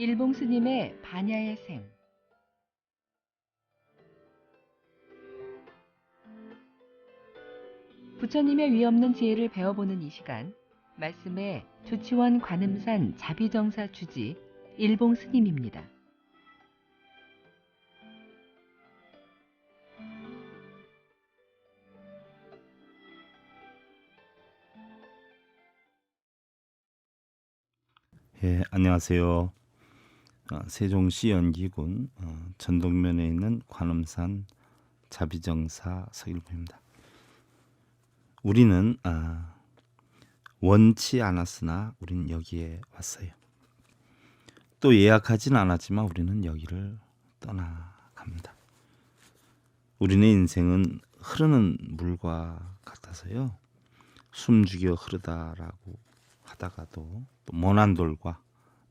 일봉 스님의 반야의 생. 부처님의 위없는 지혜를 배워보는 이 시간, 말씀의 조치원 관음산 자비정사 주지 일봉 스님입니다. 예, 안녕하세요. 세종시 연기군 전동면에 있는 관음산 자비정사 서일부입니다. 우리는 원치 않았으나 우리는 여기에 왔어요. 또 예약하진 않았지만 우리는 여기를 떠나갑니다. 우리는 인생은 흐르는 물과 같아서요. 숨죽여 흐르다라고 하다가도 또 모난 돌과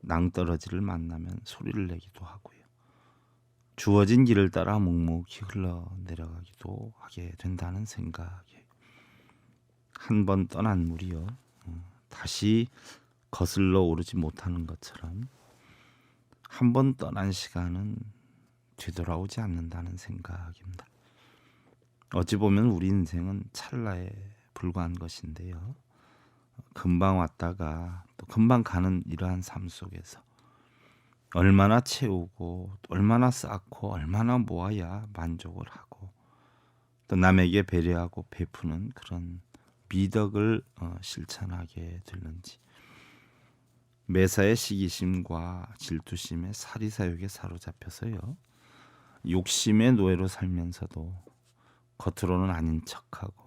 낭떠러지를 만나면 소리를 내기도 하고요. 주어진 길을 따라 묵묵히 흘러내려가기도 하게 된다는 생각이에요. 한 번 떠난 물이요. 다시 거슬러 오르지 못하는 것처럼 한 번 떠난 시간은 되돌아오지 않는다는 생각입니다. 어찌 보면 우리 인생은 찰나에 불과한 것인데요. 금방 왔다가 또 금방 가는 이러한 삶 속에서 얼마나 채우고 또 얼마나 쌓고 얼마나 모아야 만족을 하고 또 남에게 배려하고 베푸는 그런 미덕을 실천하게 되는지, 매사의 시기심과 질투심에 사리사욕에 사로잡혀서요, 욕심의 노예로 살면서도 겉으로는 아닌 척하고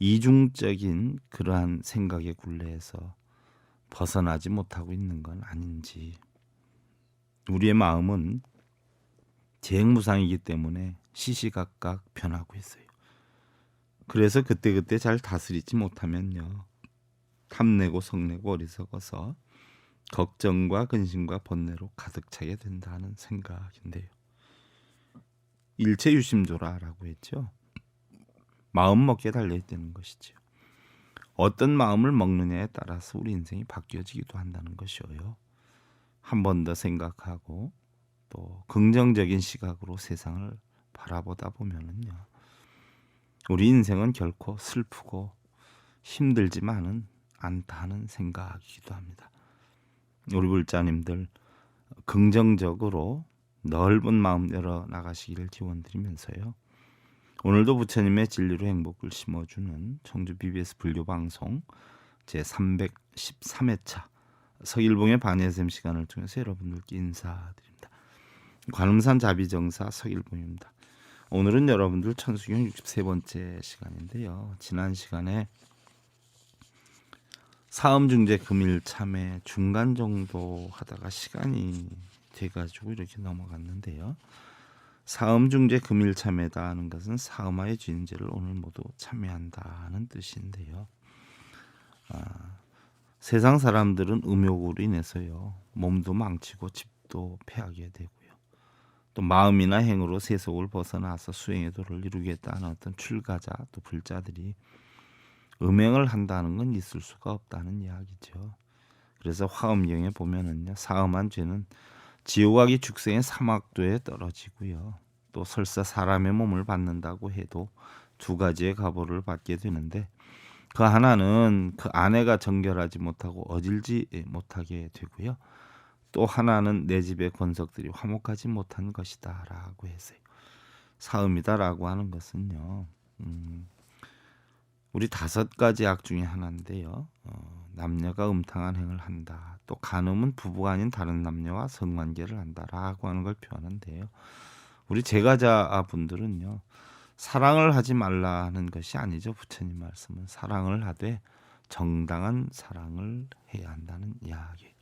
이중적인 그러한 생각의 굴레에서 벗어나지 못하고 있는 건 아닌지. 우리의 마음은 재행무상이기 때문에 시시각각 변하고 있어요. 그래서 그때그때 잘 다스리지 못하면요, 탐내고 성내고 어리석어서 걱정과 근심과 번뇌로 가득 차게 된다는 생각인데요. 일체유심조라라고 했죠. 마음 먹기에 달려있다는 것이죠. 어떤 마음을 먹느냐에 따라서 우리 인생이 바뀌어지기도 한다는 것이어요. 한 번 더 생각하고 또 긍정적인 시각으로 세상을 바라보다 보면은요, 우리 인생은 결코 슬프고 힘들지만은 않다는 생각이기도 합니다. 우리 불자님들 긍정적으로 넓은 마음 열어 나가시기를 기원드리면서요, 오늘도 부처님의 진리로 행복을 심어주는 청주 BBS 불교방송 제313회차 서일봉의 반야샘 시간을 통해서 여러분들께 인사드립니다. 관음산 자비정사 서일봉입니다. 오늘은 여러분들 천수경 63번째 시간인데요. 지난 시간에 사음중재 금일 참회 중간 정도 하다가 시간이 돼가지고 이렇게 넘어갔는데요. 사음중재 금일 참회다 하는 것은 사음하의 진죄를 오늘 모두 참회한다는 뜻인데요. 세상 사람들은 음욕으로 인해서요, 몸도 망치고 집도 패하게 되고요, 또 마음이나 행으로 세속을 벗어나서 수행의 도를 이루겠다는 어떤 출가자 또 불자들이 음행을 한다는 건 있을 수가 없다는 이야기죠. 그래서 화엄경에 보면은요, 사음한 죄는 지옥아기 축생의 사막도에 떨어지고요, 또 설사 사람의 몸을 받는다고 해도 두 가지의 가보를 받게 되는데, 그 하나는 그 아내가 정결하지 못하고 어질지 못하게 되고요, 또 하나는 내 집의 권석들이 화목하지 못한 것이다 라고 했어요. 사음이다라고 하는 것은요, 우리 5가지 악 중에 하나인데요. 남녀가 음탕한 행을 한다. 또 간음은 부부가 아닌 다른 남녀와 성관계를 한다라고 하는 걸 표하는데요. 우리 제가자 분들은요, 사랑을 하지 말라는 것이 아니죠. 부처님 말씀은 사랑을 하되 정당한 사랑을 해야 한다는 이야기예요.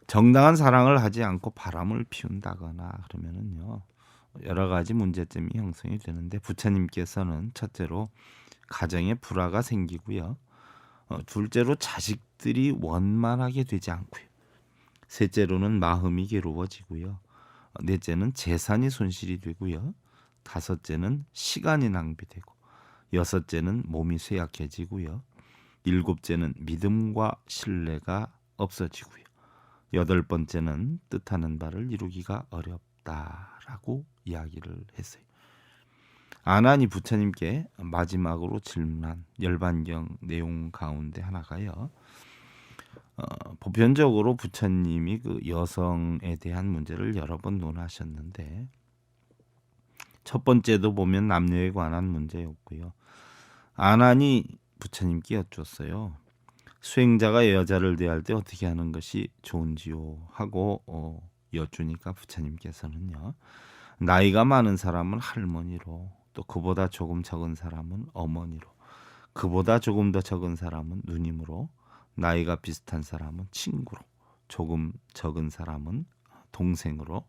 정당한 사랑을 하지 않고 바람을 피운다거나 그러면은요, 여러 가지 문제점이 형성이 되는데, 부처님께서는 첫째로 가정에 불화가 생기고요, 둘째로 자식들이 원만하게 되지 않고요, 셋째로는 마음이 괴로워지고요, 넷째는 재산이 손실이 되고요, 다섯째는 시간이 낭비되고, 여섯째는 몸이 쇠약해지고요, 일곱째는 믿음과 신뢰가 없어지고요, 8번째는 뜻하는 바를 이루기가 어렵다라고 이야기를 했어요. 아난이 부처님께 마지막으로 질문한 열반경 내용 가운데 하나가요. 보편적으로 부처님이 그 여성에 대한 문제를 여러 번 논하셨는데 첫 번째도 보면 남녀에 관한 문제였고요. 아난이 부처님께 여쭈었어요. 수행자가 여자를 대할 때 어떻게 하는 것이 좋은지요? 하고 여쭈니까 부처님께서는요. 나이가 많은 사람은 할머니로, 또 그보다 조금 적은 사람은 어머니로, 그보다 조금 더 적은 사람은 누님으로, 나이가 비슷한 사람은 친구로, 조금 적은 사람은 동생으로,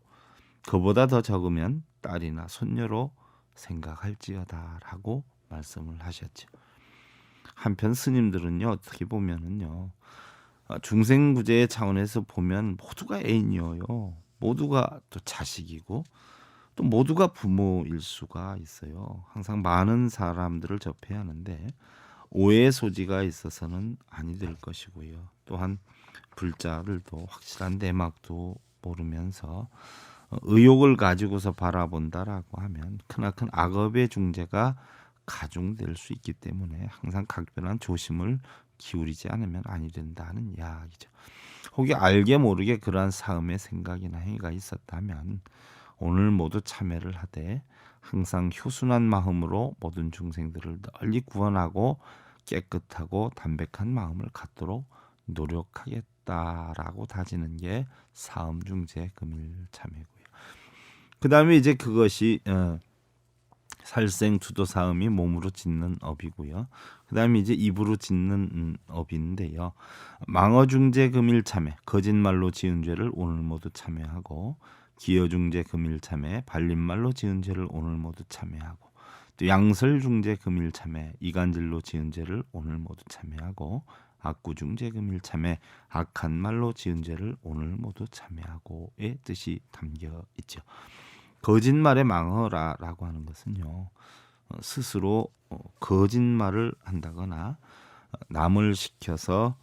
그보다 더 적으면 딸이나 손녀로 생각할지어다라고 말씀을 하셨죠. 한편 스님들은요, 어떻게 보면은요, 중생구제의 차원에서 보면 모두가 애인이어요. 모두가 또 자식이고 또 모두가 부모일 수가 있어요. 항상 많은 사람들을 접해야 하는데 오해의 소지가 있어서는 아니 될 것이고요. 또한 불자를 또 확실한 내막도 모르면서 의욕을 가지고서 바라본다라고 하면 크나큰 악업의 중재가 가중될 수 있기 때문에 항상 각별한 조심을 기울이지 않으면 아니 된다는 이야기죠. 혹이 알게 모르게 그러한 사음의 생각이나 행위가 있었다면 오늘 모두 참회를 하되 항상 효순한 마음으로 모든 중생들을 널리 구원하고 깨끗하고 담백한 마음을 갖도록 노력하겠다라고 다지는 게 사음중재 금일참회고요. 그 다음에 이제 그것이 살생투도사음이 몸으로 짓는 업이고요. 그 다음에 이제 입으로 짓는 업인데요. 망어중재 금일참회, 거짓말로 지은 죄를 오늘 모두 참회하고, 기여중재 금일참회, 발림말로 지은 죄를 오늘 모두 참회하고, 또 양설중재 금일참회, 이간질로 지은 죄를 오늘 모두 참회하고, 악구중재 금일참회, 악한 말로 지은 죄를 오늘 모두 참회하고의 뜻이 담겨 있죠. 거짓말의 망어라라고 하는 것은요, 스스로 거짓말을 한다거나 남을 시켜서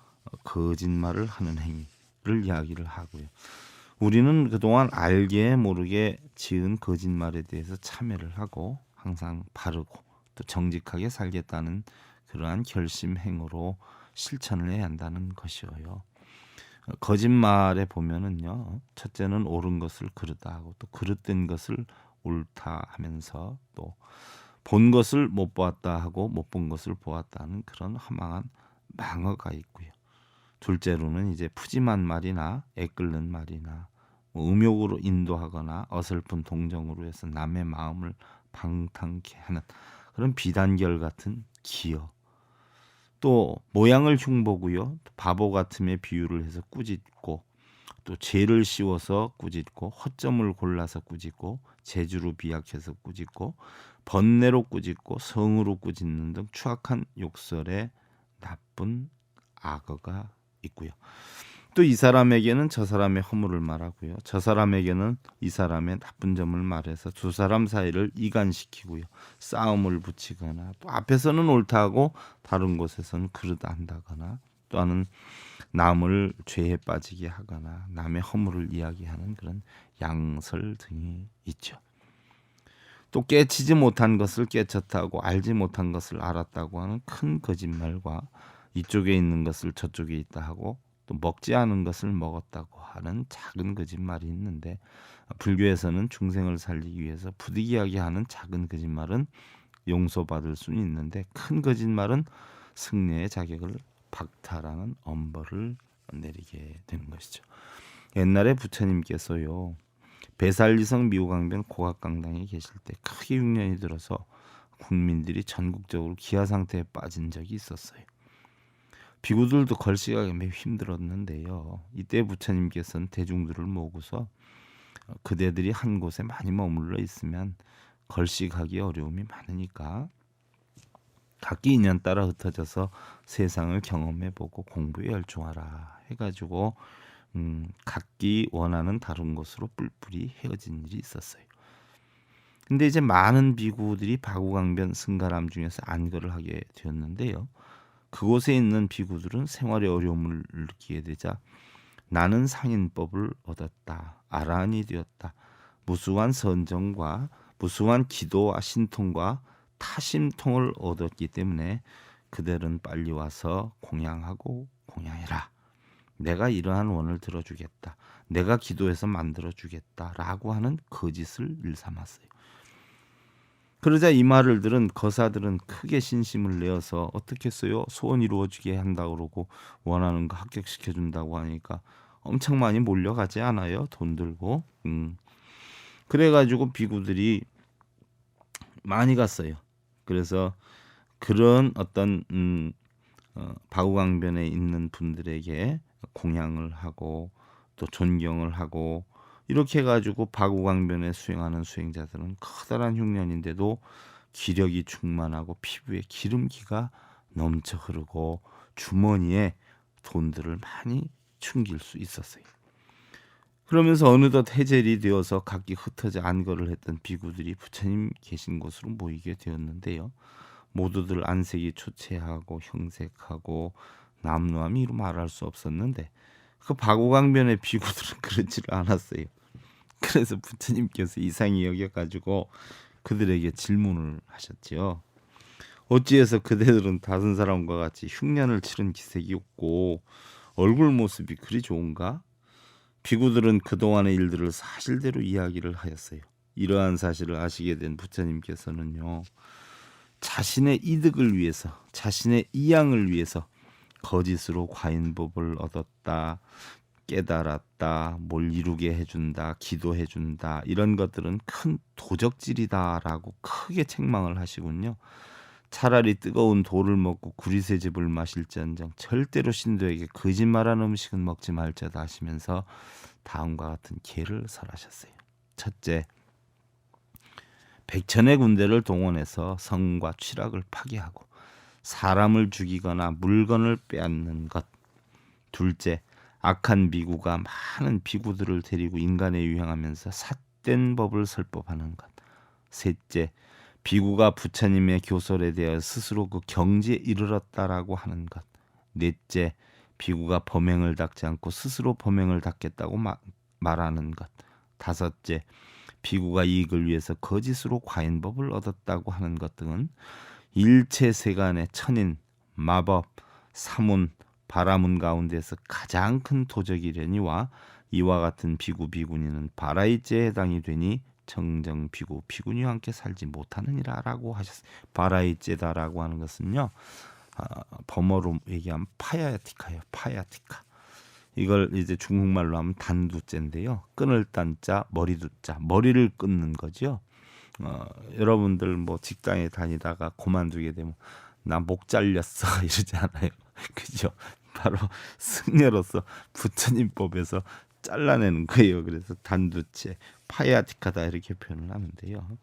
거짓말을 하는 행위를 이야기를 하고요. 우리는 그동안 알게 모르게 지은 거짓말에 대해서 참회를 하고 항상 바르고 또 정직하게 살겠다는 그러한 결심 행으로 실천을 해야 한다는 것이어요. 거짓말에 보면은요, 첫째는 옳은 것을 그르다 하고 또 그릇된 것을 옳다 하면서 또 본 것을 못 보았다 하고 못 본 것을 보았다 하는 그런 허망한 망어가 있고요. 둘째로는 이제 푸짐한 말이나 애끓는 말이나 음욕으로 인도하거나 어설픈 동정으로 해서 남의 마음을 방탕케 하는 그런 비단결 같은 기어, 또 모양을 흉보고요, 바보 같음에 비유를 해서 꾸짖고, 또 죄를 씌워서 꾸짖고, 허점을 골라서 꾸짖고, 재주로 비약해서 꾸짖고, 번뇌로 꾸짖고, 성으로 꾸짖는 등 추악한 욕설에 나쁜 악어가 있고요. 또 이 사람에게는 저 사람의 허물을 말하고요, 저 사람에게는 이 사람의 나쁜 점을 말해서 두 사람 사이를 이간시키고요, 싸움을 붙이거나, 또 앞에서는 옳다고 다른 곳에서는 그르다한다거나, 또는 남을 죄에 빠지게 하거나 남의 허물을 이야기하는 그런 양설 등이 있죠. 또 깨치지 못한 것을 깨쳤다고, 알지 못한 것을 알았다고 하는 큰 거짓말과, 이쪽에 있는 것을 저쪽에 있다 하고 또 먹지 않은 것을 먹었다고 하는 작은 거짓말이 있는데, 불교에서는 중생을 살리기 위해서 부득이하게 하는 작은 거짓말은 용서받을 수는 있는데 큰 거짓말은 승려의 자격을 박탈하는 엄벌을 내리게 되는 것이죠. 옛날에 부처님께서요, 배살리성 미호강변 고각강당에 계실 때 크게 흉년이 들어서 국민들이 전국적으로 기아 상태에 빠진 적이 있었어요. 비구들도 걸식하기 매우 힘들었는데요. 이때 부처님께서는 대중들을 모으고서 그대들이 한 곳에 많이 머물러 있으면 걸식하기 어려움이 많으니까 각기 인연 따라 흩어져서 세상을 경험해보고 공부에 열중하라 해가지고 각기 원하는 다른 곳으로 뿔뿔이 헤어진 일이 있었어요. 근데 이제 많은 비구들이 바구강변 승가람 중에서 안거를 하게 되었는데요. 그곳에 있는 비구들은 생활의 어려움을 느끼게 되자 나는 상인법을 얻었다. 아란이 되었다. 무수한 선정과 무수한 기도와 신통과 타심통을 얻었기 때문에 그들은 빨리 와서 공양하고 공양해라. 내가 이러한 원을 들어주겠다. 내가 기도해서 만들어주겠다라고 하는 거짓을 일삼았어요. 그러자 이 말을 들은 거사들은 크게 신심을 내어서 어떻게 했어요? 소원 이루어지게 한다고 그러고 원하는 거 합격시켜준다고 하니까 엄청 많이 몰려가지 않아요? 돈 들고. 그래가지고 비구들이 많이 갔어요. 그래서 그런 어떤 바구강변에 있는 분들에게 공양을 하고 또 존경을 하고 이렇게 해가지고 바구강변에 수행하는 수행자들은 커다란 흉년인데도 기력이 충만하고 피부에 기름기가 넘쳐 흐르고 주머니에 돈들을 많이 충길 수 있었어요. 그러면서 어느덧 해jel이 되어서 각기 흩어져 안거를 했던 비구들이 부처님 계신 곳으로 모이게 되었는데요. 모두들 안색이 초췌하고 형색하고 남루함이 이루 말할 수 없었는데 그 바구강변의 비구들은 그렇지를 않았어요. 그래서 부처님께서 이상히 여겨가지고 그들에게 질문을 하셨지요. 어찌해서 그대들은 다른 사람과 같이 흉년을 치른 기색이 없고 얼굴 모습이 그리 좋은가? 비구들은 그동안의 일들을 사실대로 이야기를 하였어요. 이러한 사실을 아시게 된 부처님께서는요. 자신의 이득을 위해서, 자신의 이양을 위해서 거짓으로 과인법을 얻었다, 깨달았다, 뭘 이루게 해준다, 기도해준다 이런 것들은 큰 도적질이다라고 크게 책망을 하시군요. 차라리 뜨거운 돌을 먹고 구리새즙을 마실지언정 절대로 신도에게 거짓말하는 음식은 먹지 말자다 하시면서 다음과 같은 계를 설하셨어요. 첫째, 백천의 군대를 동원해서 성과 취락을 파괴하고 사람을 죽이거나 물건을 빼앗는 것. 둘째, 악한 비구가 많은 비구들을 데리고 인간에 유행하면서 삿된 법을 설법하는 것. 셋째, 비구가 부처님의 교설에 대하여 스스로 그 경지에 이르렀다라고 하는 것. 넷째, 비구가 범행을 닦지 않고 스스로 범행을 닦겠다고 말하는 것. 다섯째, 비구가 이익을 위해서 거짓으로 과인법을 얻었다고 하는 것 등은 일체 세간의 천인, 마법, 사문, 바라문 가운데서 가장 큰 도적이려니와 이와 같은 비구 비구니는 바라이제에 해당이 되니 정정 비구 비구니와 함께 살지 못하느니라라고 하셨어요. 바라이제다라고 하는 것은요, 범어로 얘기하면 파야티카예요. 파야티카. 이걸 이제 중국말로 하면 단두째인데요. 끊을 단자, 머리 두자, 머리를 끊는 거죠. 여러분들 뭐 직장에 다니다가 그만두게 되면 나 목 잘렸어 이러지 않아요. 그죠? 바로 승려로서 부처님법에서 잘라내는 거예요. 그래서 단두째, 파야티카다 이렇게 표현을 하는데요.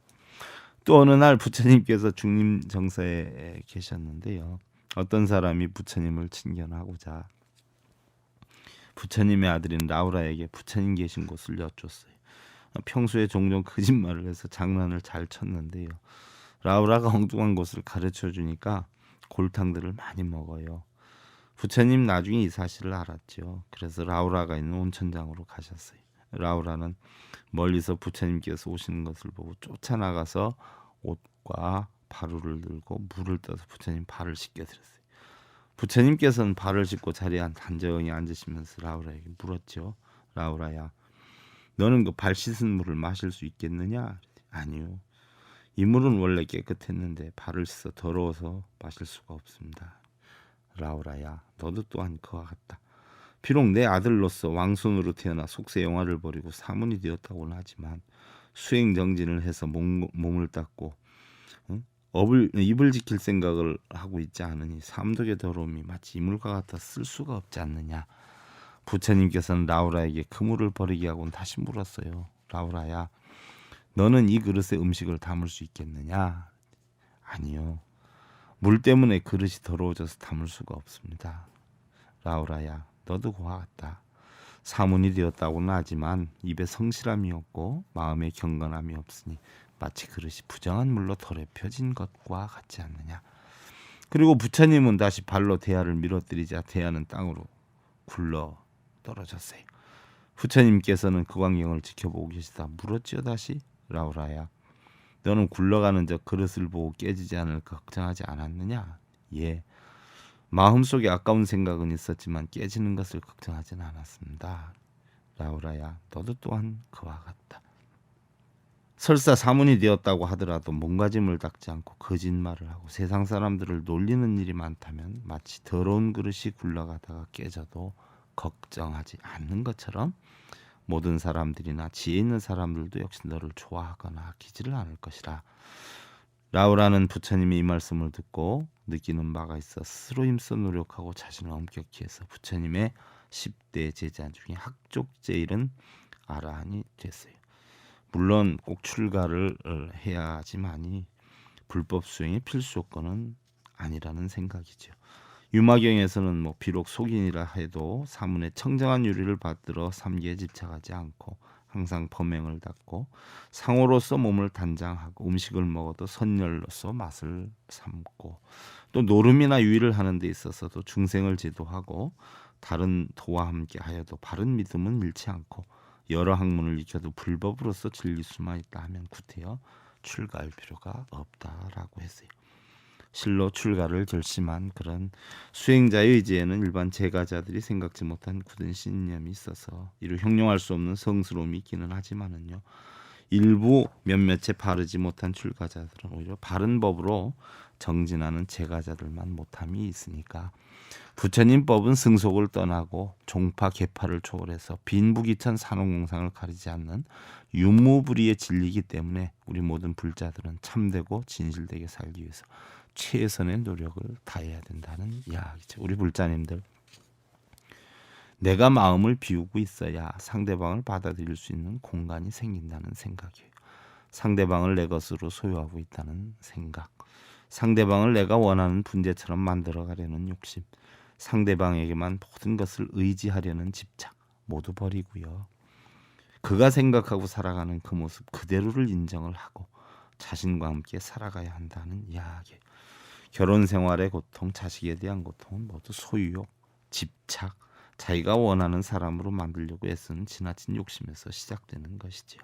또 어느 날 부처님께서 중림 정사에 계셨는데요. 어떤 사람이 부처님을 친견하고자 부처님의 아들인 라우라에게 부처님 계신 곳을 여쭈었어요. 평소에 종종 거짓말을 해서 장난을 잘 쳤는데요. 라우라가 엉뚱한 곳을 가르쳐 주니까 골탕들을 많이 먹어요. 부처님 나중에 이 사실을 알았죠. 그래서 라우라가 있는 온천장으로 가셨어요. 라우라는 멀리서 부처님께서 오시는 것을 보고 쫓아나가서 옷과 바루를 들고 물을 떠서 부처님 발을 씻겨드렸어요. 부처님께서는 발을 씻고 자리에 단정히 앉으시면서 라우라에게 물었죠. 라우라야, 너는 그 발 씻은 물을 마실 수 있겠느냐? 아니요. 이 물은 원래 깨끗했는데 발을 씻어 더러워서 마실 수가 없습니다. 라우라야, 너도 또한 그와 같다. 비록 내 아들로서 왕손으로 태어나 속세 영화를 벌이고 사문이 되었다고는 하지만 수행정진을 해서 몸을 닦고 입을 지킬 생각을 하고 있지 않으니 삼독의 더러움이 마치 이물과 같아 쓸 수가 없지 않느냐. 부처님께서는 라우라에게 그 물을 버리게 하고는 다시 물었어요. 라우라야, 너는 이 그릇에 음식을 담을 수 있겠느냐? 아니요. 물 때문에 그릇이 더러워져서 담을 수가 없습니다. 라우라야, 너도 그와 같다. 사문이 되었다고는 하지만 입에 성실함이 없고 마음에 경건함이 없으니 마치 그릇이 부정한 물로 더럽혀진 것과 같지 않느냐. 그리고 부처님은 다시 발로 대야를 밀어뜨리자 대야는 땅으로 굴러 떨어졌어요. 부처님께서는 그 광경을 지켜보고 계시다 물었지요. 다시 라우라야, 너는 굴러가는 저 그릇을 보고 깨지지 않을까 걱정하지 않았느냐? 예, 마음속에 아까운 생각은 있었지만 깨지는 것을 걱정하지는 않았습니다. 라우라야, 너도 또한 그와 같다. 설사 사문이 되었다고 하더라도 몸가짐을 닦지 않고 거짓말을 하고 세상 사람들을 놀리는 일이 많다면 마치 더러운 그릇이 굴러가다가 깨져도 걱정하지 않는 것처럼 모든 사람들이나 지혜 있는 사람들도 역시 너를 좋아하거나 아끼지를 않을 것이라. 라우라는 부처님이 이 말씀을 듣고 느끼는 바가 있어 스스로 힘써 노력하고 자신을 엄격히 해서 부처님의 10대 제자 중에 학족제일은 아라한이 됐어요. 물론 꼭 출가를 해야지만이 불법 수행의 필수 요건은 아니라는 생각이죠. 유마경에서는 비록 속인이라 해도 사문의 청정한 유리를 받들어 삼기에 집착하지 않고 항상 범행을 닦고 상호로서 몸을 단장하고 음식을 먹어도 선열로서 맛을 삼고 또 노름이나 유의를 하는 데 있어서도 중생을 제도하고 다른 도와 함께 하여도 바른 믿음은 잃지 않고 여러 학문을 익혀도 불법으로서 즐길 수만 있다 하면 구태여 출가할 필요가 없다라고 했어요. 실로 출가를 결심한 그런 수행자의 의지에는 일반 제가자들이 생각지 못한 굳은 신념이 있어서 이루 형용할 수 없는 성스러움이 있기는 하지만은요, 일부 몇몇의 바르지 못한 출가자들은 오히려 바른 법으로 정진하는 제가자들만 못함이 있으니까 부처님 법은 승속을 떠나고 종파 계파를 초월해서 빈부귀천 산업공상을 가리지 않는 유무불의의 진리이기 때문에 우리 모든 불자들은 참되고 진실되게 살기 위해서 최선의 노력을 다해야 된다는 이야기죠. 우리 불자님들, 내가 마음을 비우고 있어야 상대방을 받아들일 수 있는 공간이 생긴다는 생각이에요. 상대방을 내 것으로 소유하고 있다는 생각, 상대방을 내가 원하는 분재처럼 만들어가려는 욕심, 상대방에게만 모든 것을 의지하려는 집착 모두 버리고요. 그가 생각하고 살아가는 그 모습 그대로를 인정을 하고 자신과 함께 살아가야 한다는 이야기예요. 결혼 생활의 고통, 자식에 대한 고통은 모두 소유욕, 집착, 자기가 원하는 사람으로 만들려고 애쓰는 지나친 욕심에서 시작되는 것이지요.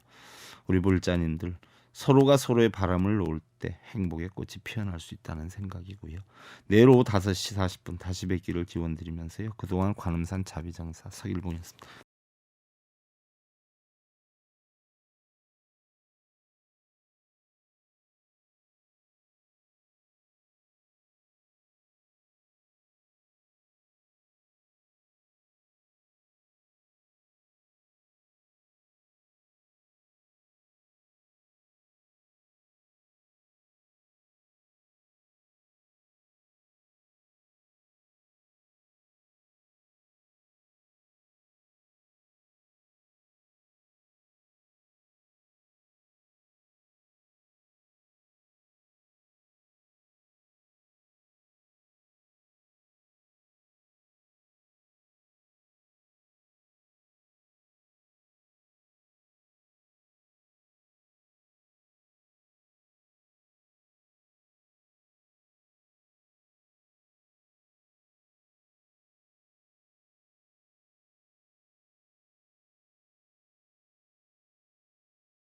우리 불자님들, 서로가 서로의 바람을 놓을 때 행복의 꽃이 피어날 수 있다는 생각이고요. 내일 오후 5시 40분 다시 뵙기를 기원드리면서요. 그동안 관음산 자비정사 서길봉이었습니다.